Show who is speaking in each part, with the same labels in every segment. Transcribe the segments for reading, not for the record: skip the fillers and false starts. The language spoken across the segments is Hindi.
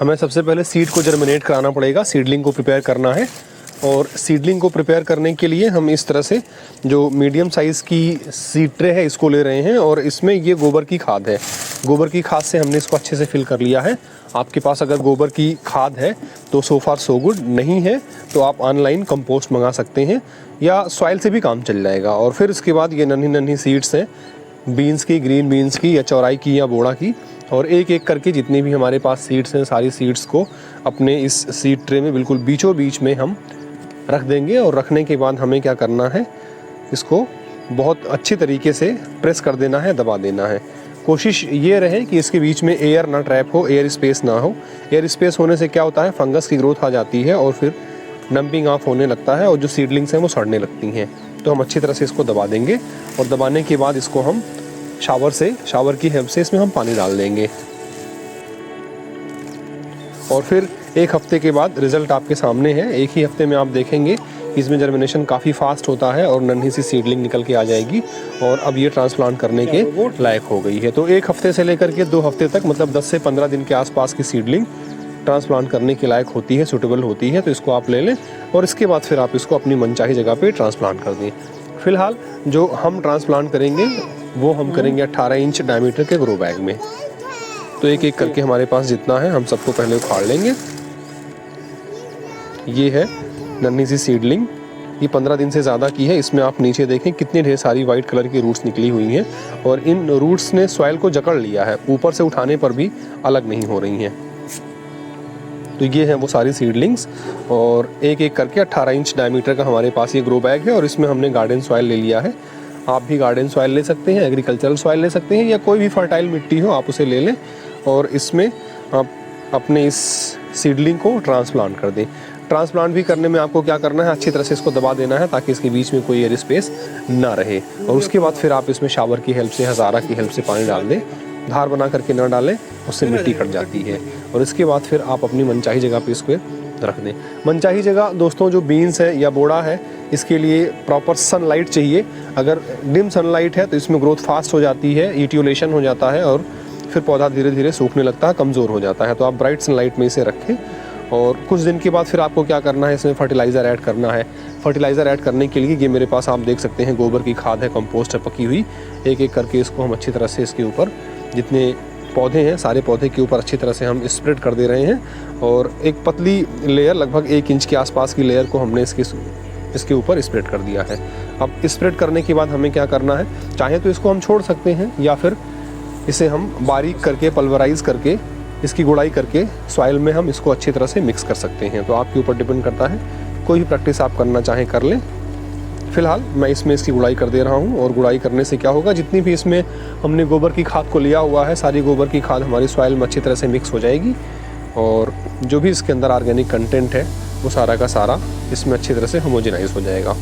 Speaker 1: हमें सबसे पहले सीड को जर्मिनेट कराना पड़ेगा, सीडलिंग को प्रिपेयर करना है। और सीडलिंग को प्रिपेयर करने के लिए हम इस तरह से जो मीडियम साइज़ की सीड ट्रे है इसको ले रहे हैं और इसमें ये गोबर की खाद है। गोबर की खाद से हमने इसको अच्छे से फिल कर लिया है। आपके पास अगर गोबर की खाद है तो सो फार सो गुड, नहीं है तो आप ऑनलाइन कंपोस्ट मंगा सकते हैं या सॉइल से भी काम चल जाएगा। और फिर इसके बाद ये नन्ही नन्ही सीड्स हैं बीन्स की, ग्रीन बीन्स की या चौराई की या बोड़ा की, और एक एक करके जितने भी हमारे पास सीड्स हैं सारी सीड्स को अपने इस सीड ट्रे में बिल्कुल बीचों बीच में हम रख देंगे। और रखने के बाद हमें क्या करना है, इसको बहुत अच्छी तरीके से प्रेस कर देना है, दबा देना है। कोशिश ये रहे कि इसके बीच में एयर ना ट्रैप हो, एयर स्पेस ना हो। एयर स्पेस होने से क्या होता है, फंगस की ग्रोथ आ जाती है और फिर डंपिंग ऑफ होने लगता है और जो सीडलिंग्स हैं वो सड़ने लगती हैं। तो हम अच्छी तरह से इसको दबा देंगे और दबाने के बाद इसको हम शावर की हेल्प से इसमें हम पानी डाल देंगे। और फिर एक हफ्ते के बाद रिज़ल्ट आपके सामने है। एक ही हफ्ते में आप देखेंगे इसमें जर्मिनेशन काफ़ी फास्ट होता है और नन्ही सी सीडलिंग निकल के आ जाएगी और अब ये ट्रांसप्लांट करने के लायक हो गई है। तो एक हफ्ते से लेकर के 2 हफ्ते तक, मतलब 10 से 15 दिन के आसपास की सीडलिंग ट्रांसप्लांट करने के लायक होती है, सूटेबल होती है। तो इसको आप ले लें और इसके बाद फिर आप इसको अपनी मनचाही जगह पे ट्रांसप्लांट कर दें। फिलहाल जो हम ट्रांसप्लांट करेंगे वो हम करेंगे 18 इंच डायमीटर के ग्रो बैग में। तो एक एक करके हमारे पास जितना है हम सबको पहले उखाड़ लेंगे। ये है नन्ही सी सीडलिंग, ये 15 दिन से ज़्यादा की है। इसमें आप नीचे देखें कितनी ढेर सारी वाइट कलर की रूट्स निकली हुई हैं और इन रूट्स ने सॉइल को जकड़ लिया है, ऊपर से उठाने पर भी अलग नहीं हो रही हैं। तो ये हैं वो सारी सीडलिंग्स और एक एक करके 18 इंच डायमीटर का हमारे पास ये ग्रो बैग है और इसमें हमने गार्डन सॉइल ले लिया है। आप भी गार्डन सॉइल ले सकते हैं, एग्रीकल्चरल सॉइल ले सकते हैं या कोई भी फर्टाइल मिट्टी हो आप उसे ले लें और इसमें आप अपने इस सीडलिंग को ट्रांसप्लांट कर दें। ट्रांसप्लांट भी करने में आपको क्या करना है, अच्छी तरह से इसको दबा देना है ताकि इसके बीच में कोई एयर स्पेस ना रहे। और उसके बाद फिर आप इसमें शावर की हेल्प से, हज़ारा की हेल्प से पानी डाल दें। धार बना करके ना डालें, उससे मिट्टी कट जाती है। और इसके बाद फिर आप अपनी मनचाही जगह पे इसको रख दें। मनचाही जगह दोस्तों जो बीन्स है या बोड़ा है इसके लिए प्रॉपर सनलाइट चाहिए। अगर डिम सनलाइट है तो इसमें ग्रोथ फास्ट हो जाती है, इटियोलेशन हो जाता है और फिर पौधा धीरे धीरे सूखने लगता है, कमज़ोर हो जाता है। तो आप ब्राइट सनलाइट में इसे रखें और कुछ दिन के बाद फिर आपको क्या करना है, इसमें फर्टिलाइज़र ऐड करना है। फर्टिलाइज़र ऐड करने के लिए ये मेरे पास आप देख सकते हैं गोबर की खाद है, कंपोस्ट है पकी हुई। एक एक करके इसको हम अच्छी तरह से इसके ऊपर जितने पौधे हैं सारे पौधे के ऊपर अच्छी तरह से हम स्प्रेड कर दे रहे हैं और एक पतली लेयर लगभग 1 इंच के आसपास की लेयर को हमने इसके ऊपर स्प्रेड कर दिया है। अब स्प्रेड करने के बाद हमें क्या करना है, चाहे तो इसको हम छोड़ सकते हैं या फिर इसे हम बारीक करके पल्वराइज़ करके इसकी गुड़ाई करके सॉइल में हम इसको अच्छी तरह से मिक्स कर सकते हैं। तो आपके ऊपर डिपेंड करता है, कोई भी प्रैक्टिस आप करना चाहें कर लें। फिलहाल मैं इसमें इसकी गुड़ाई कर दे रहा हूँ और गुड़ाई करने से क्या होगा, जितनी भी इसमें हमने गोबर की खाद को लिया हुआ है सारी गोबर की खाद हमारी सॉइल में अच्छी तरह से मिक्स हो जाएगी और जो भी इसके अंदर ऑर्गेनिक कंटेंट है वो सारा का सारा इसमें अच्छी तरह से होमोजेनाइज हो जाएगा।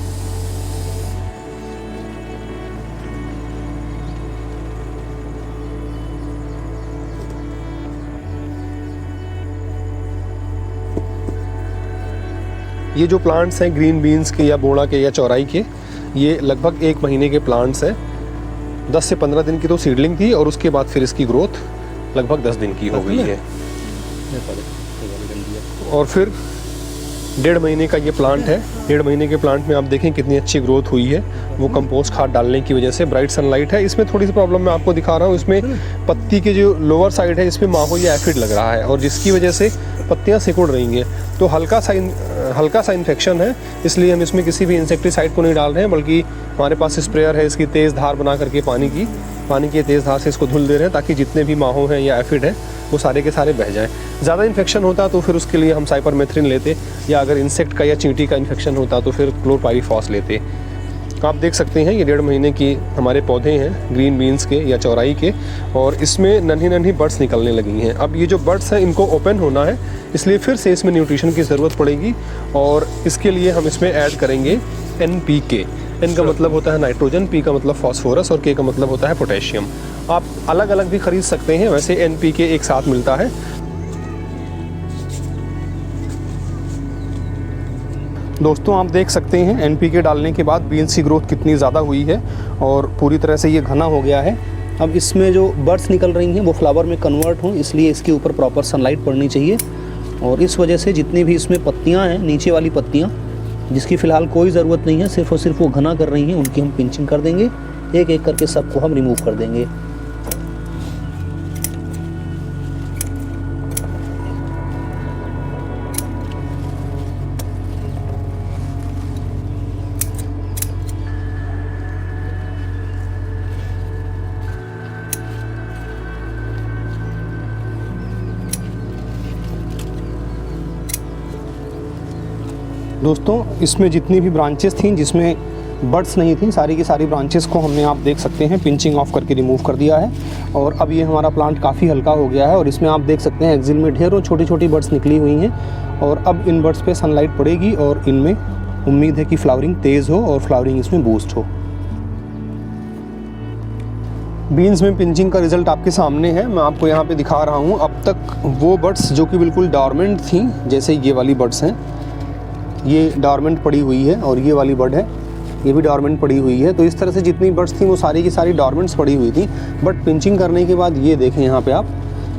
Speaker 1: ये जो प्लांट्स हैं ग्रीन बीन्स के या बोड़ा के या चौराई के, ये लगभग 1 महीने के प्लांट्स हैं। 10 से 15 दिन की तो सीडलिंग थी और उसके बाद फिर इसकी ग्रोथ लगभग 10 दिन की हो गई है और फिर 1.5 महीने का ये प्लांट है। 1.5 महीने के प्लांट में आप देखें कितनी अच्छी ग्रोथ हुई है, वो कंपोस्ट खाद डालने की वजह से। ब्राइट सनलाइट है, इसमें थोड़ी सी प्रॉब्लम मैं आपको दिखा रहा हूँ। इसमें पत्ती के जो लोअर साइड है इस पर माहोया एफिड लग रहा है और जिसकी वजह से पत्तियाँ सिकुड़ रही हैं। तो हल्का सा इन्फेक्शन है, इसलिए हम इसमें किसी भी इंसेक्टिसाइड को नहीं डाल रहे हैं, बल्कि हमारे पास स्प्रेयर है, इसकी तेज़ धार बना करके पानी की तेज़ धार से इसको धुल दे रहे हैं ताकि जितने भी माहो हैं या एफिड है वो सारे के सारे बह जाएं। ज़्यादा इन्फेक्शन होता तो फिर उसके लिए हम साइपरमेथ्रिन लेते या अगर इंसेक्ट का या चींटी का इन्फेक्शन होता तो फिर क्लोरपाइरीफॉस लेते। आप देख सकते हैं ये 1.5 महीने की हमारे पौधे हैं ग्रीन बीन्स के या चौराई के और इसमें नन्ही नन्ही बड्स निकलने लगी हैं। अब ये जो बड्स हैं इनको ओपन होना है, इसलिए फिर से इसमें न्यूट्रिशन की ज़रूरत पड़ेगी और इसके लिए हम इसमें ऐड करेंगे NPK। N का मतलब होता है नाइट्रोजन, P का मतलब फॉस्फोरस और K का मतलब होता है पोटेशियम। आप अलग अलग भी खरीद सकते हैं, वैसे NPK एक साथ मिलता है। दोस्तों आप देख सकते हैं NPK डालने के बाद बीन्स की ग्रोथ कितनी ज़्यादा हुई है और पूरी तरह से ये घना हो गया है
Speaker 2: अब इसमें जो बड्स निकल रही हैं वो फ्लावर में कन्वर्ट हों, इसलिए इसके ऊपर प्रॉपर सनलाइट पड़नी चाहिए। और इस वजह से जितनी भी इसमें पत्तियां हैं, नीचे वाली पत्तियां जिसकी फ़िलहाल कोई ज़रूरत नहीं है, सिर्फ़ और सिर्फ वो घना कर रही हैं, उनकी हम पिंचिंग कर देंगे। एक एक करके सबको हम रिमूव कर देंगे। दोस्तों, इसमें जितनी भी ब्रांचेस थीं जिसमें बड्स नहीं थी, सारी की सारी ब्रांचेस को हमने, आप देख सकते हैं, पिंचिंग ऑफ करके रिमूव कर दिया है। और अब ये हमारा प्लांट काफ़ी हल्का हो गया है और इसमें आप देख सकते हैं एक्सिल में ढेरों छोटी छोटी बड्स निकली हुई हैं। और अब इन बड्स पे सनलाइट पड़ेगी और इनमें उम्मीद है कि फ्लावरिंग तेज़ हो और फ्लावरिंग इसमें बूस्ट हो। बीन्स में पिंचिंग का रिज़ल्ट आपके सामने है, मैं आपको यहाँ पे दिखा रहा हूँ। अब तक वो बड्स जो कि बिल्कुल डॉर्मेंट थी, जैसे ये वाली बड्स हैं, ये डॉर्मेंट पड़ी हुई है और ये वाली बड है, ये भी डॉर्मेंट पड़ी हुई है। तो इस तरह से जितनी बड्स थी वो सारी की सारी डॉर्मेंट्स पड़ी हुई थी। बट पिंचिंग करने के बाद ये देखें, यहाँ पे आप,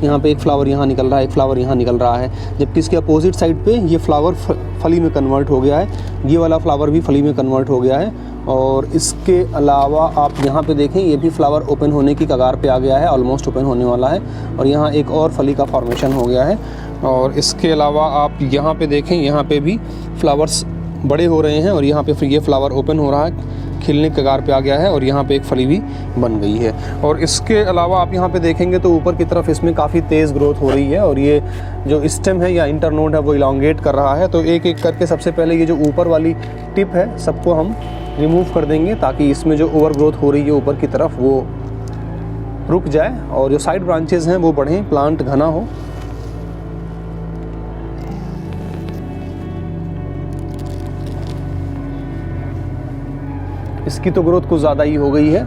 Speaker 2: यहाँ पे एक फ्लावर यहाँ निकल रहा है, एक फ्लावर यहाँ निकल रहा है, जबकि इसके अपोजिट साइड पे ये फ्लावर फली में कन्वर्ट हो गया है, ये वाला फ्लावर भी फली में कन्वर्ट हो गया है। और इसके अलावा आप यहाँ पे देखें, ये भी फ्लावर ओपन होने की कगार पे आ गया है, ऑलमोस्ट ओपन होने वाला है। और यहाँ एक और फली का फॉर्मेशन हो गया है। और इसके अलावा आप यहाँ पे देखें, यहाँ पे भी फ्लावर्स बड़े हो रहे हैं और यहाँ पे फिर ये फ्लावर ओपन हो रहा है, खिलने के कगार पे आ गया है और यहाँ पे एक फली भी बन गई है। और इसके अलावा आप यहाँ पे देखेंगे तो ऊपर की तरफ इसमें काफ़ी तेज़ ग्रोथ हो रही है और ये जो स्टेम है या इंटरनोड है वो इलांगेट कर रहा है। तो एक एक करके सबसे पहले ये जो ऊपर वाली टिप है सबको हम रिमूव कर देंगे, ताकि इसमें जो ओवर ग्रोथ हो रही है ऊपर की तरफ वो रुक जाए और जो साइड ब्रांचेज़ हैं वो बढ़ें, प्लांट घना हो। इसकी तो ग्रोथ कुछ ज़्यादा ही हो गई है।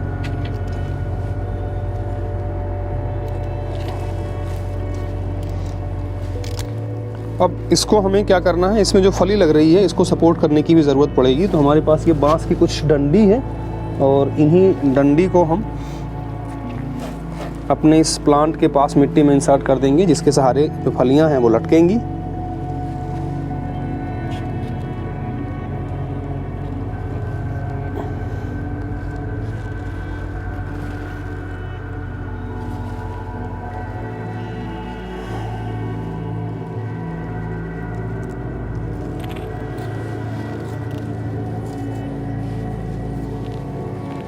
Speaker 2: अब इसको हमें क्या करना है, इसमें जो फली लग रही है इसको सपोर्ट करने की भी ज़रूरत पड़ेगी। तो हमारे पास ये बांस की कुछ डंडी है और इन्हीं डंडी को हम अपने इस प्लांट के पास मिट्टी में इंसर्ट कर देंगे, जिसके सहारे जो फलियां हैं वो लटकेंगी।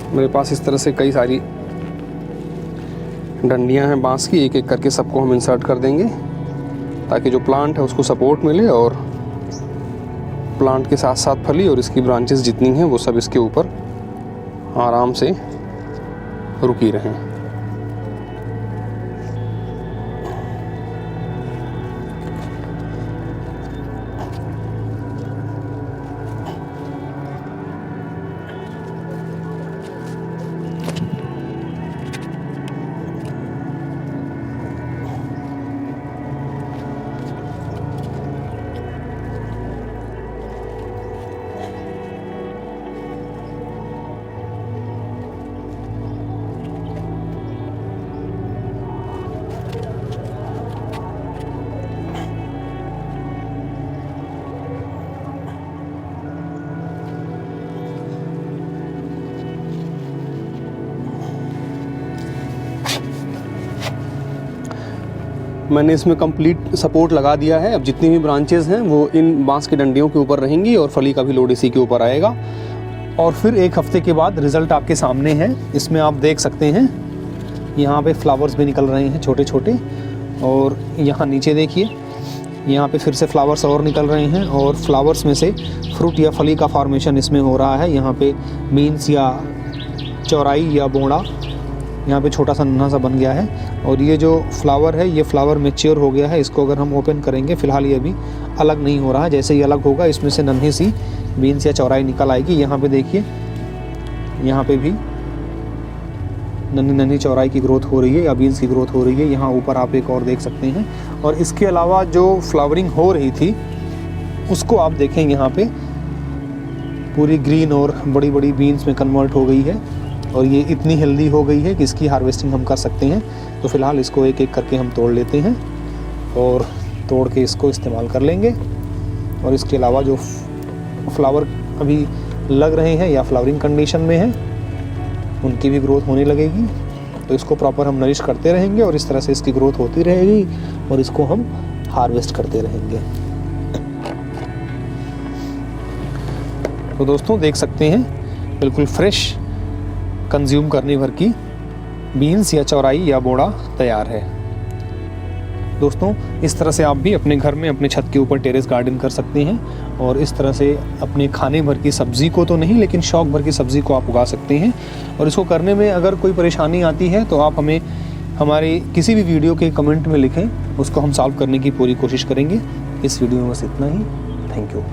Speaker 2: मेरे पास इस तरह से कई सारी डंडियां हैं बांस की, एक एक करके सबको हम इंसर्ट कर देंगे ताकि जो प्लांट है उसको सपोर्ट मिले और प्लांट के साथ साथ फली और इसकी ब्रांचेस जितनी हैं वो सब इसके ऊपर आराम से रुकी रहें। मैंने इसमें कंप्लीट सपोर्ट लगा दिया है। अब जितनी भी ब्रांचेज़ हैं वो इन बांस की डंडियों के ऊपर रहेंगी और फली का भी लोड इसी के ऊपर आएगा। और फिर एक हफ्ते के बाद रिज़ल्ट आपके सामने है। इसमें आप देख सकते हैं यहाँ पे फ्लावर्स भी निकल रहे हैं छोटे छोटे, और यहाँ नीचे देखिए यहाँ पे फिर से फ्लावर्स और निकल रहे हैं और फ्लावर्स में से फ्रूट या फली का फॉर्मेशन इसमें हो रहा है। यहाँ पे बीन्स या चौराई या बोड़ा यहाँ पे छोटा सा नन्हा सा बन गया है। और ये जो फ्लावर है ये फ्लावर मैच्योर हो गया है। इसको अगर हम ओपन करेंगे, फ़िलहाल ये अभी अलग नहीं हो रहा है, जैसे ही अलग होगा इसमें से नन्ही सी बीन्स या चौराई निकल आएगी। यहाँ पे देखिए यहाँ पे भी नन्ही नन्ही चौराई की ग्रोथ हो रही है या बीन्स की ग्रोथ हो रही है। यहाँ ऊपर आप एक और देख सकते हैं। और इसके अलावा जो फ्लावरिंग हो रही थी उसको आप देखें यहाँ पे पूरी ग्रीन और बड़ी बड़ी बीन्स में कन्वर्ट हो गई है। और ये इतनी हेल्दी हो गई है कि इसकी हार्वेस्टिंग हम कर सकते हैं। तो फ़िलहाल इसको एक एक करके हम तोड़ लेते हैं और तोड़ के इसको इस्तेमाल कर लेंगे। और इसके अलावा जो फ्लावर अभी लग रहे हैं या फ्लावरिंग कंडीशन में हैं, उनकी भी ग्रोथ होने लगेगी। तो इसको प्रॉपर हम नरिश करते रहेंगे और इस तरह से इसकी ग्रोथ होती रहेगी और इसको हम हार्वेस्ट करते रहेंगे। तो दोस्तों देख सकते हैं बिल्कुल फ्रेश कंज्यूम करने भर की बीन्स या चौराई या बोड़ा तैयार है। दोस्तों इस तरह से आप भी अपने घर में अपने छत के ऊपर टेरेस गार्डन कर सकते हैं और इस तरह से अपने खाने भर की सब्ज़ी को तो नहीं लेकिन शौक भर की सब्ज़ी को आप उगा सकते हैं। और इसको करने में अगर कोई परेशानी आती है तो आप हमें हमारे किसी भी वीडियो के कमेंट में लिखें, उसको हम सॉल्व करने की पूरी कोशिश करेंगे। इस वीडियो में बस इतना ही। Thank you.